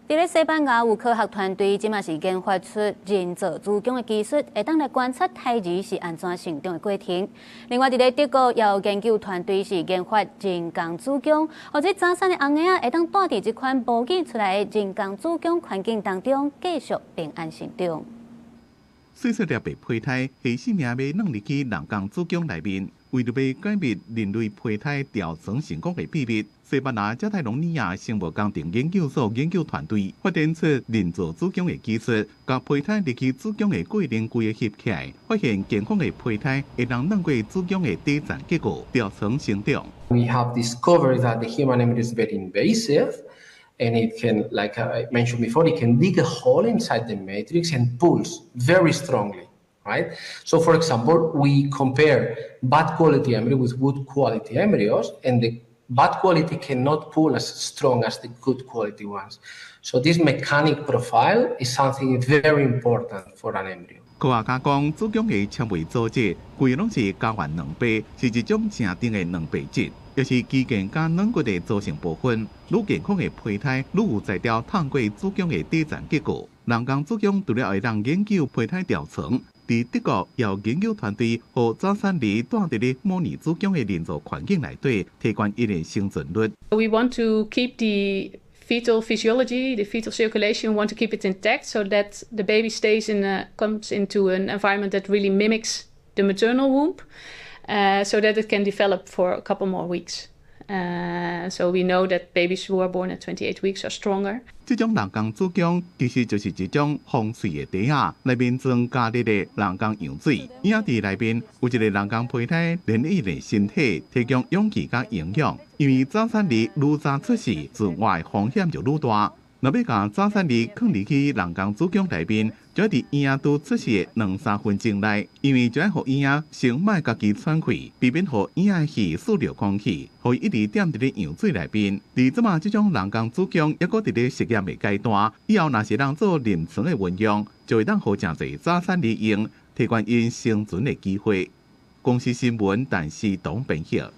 伫咧西班牙有科学团队即嘛是研发出人造子宫的技术，会当来观察胎儿是安怎成长的过程。另外，伫咧德国也有研究团队是研发人工子宫，或者早产的翁仔会当带伫这款模拟出来的人工子宫环境当中，继续平安成长。细细粒的胚胎系生命要弄入去人工子宫内面，为了要解密人类胚胎调层成功的秘密，西班牙加泰隆尼亚生物工程研究所研究团队发展出人造子宫的技术，将胚胎入去子宫的过程规个翕起来，发现健康的胚胎会让弄过子宫的底层结构调层成长。We have discovered that the human embryo is very invasive. And it can, like I mentioned before, it can dig a hole inside the matrix and pulls very strongly, right? So, for example, we compare bad quality embryo with good quality embryos, and the bad quality cannot pull as strong as the good quality ones. So, this mechanic profile is something very important for an embryo. 科学家讲，子宫的纤维组织规拢是交换卵白，是一种正定的卵白质，也是肌腱加软骨的组成部分。愈健康的胚胎，愈有材料探过子宫的底层结构。人工子宫除了会让研究胚胎调层，伫德国也有研究团队和早产儿带伫咧模拟子宫的人造环境内底，提高伊的生存率。We want to keep the fetal physiology, the fetal circulation, we want to keep it intact so that the baby comes into an environment that really mimics the maternal womb, so that it can develop for a couple more weeks. So we know that babies who are born at 28 weeks are stronger. 这种人工子宫其实就是一种防水的袋啊，内面装加热的人工羊水，婴儿伫内面有一个人工胚胎连伊的身体，提供氧气甲营养。因为早产儿愈早出世，自外风险就愈大。若要将早产儿放入去人工子宫内面，就要伫婴儿拄出世的2-3分钟内，因为就要互婴儿先莫家己喘气，避免互婴儿气输入空气，互伊一直踮伫咧羊水内面。而即马这种人工子宫还阁伫咧实验的阶段，以后若是让做临床的运用，就会当互真侪早产儿用，提高因生存的机会。公司新闻，但是董本晓。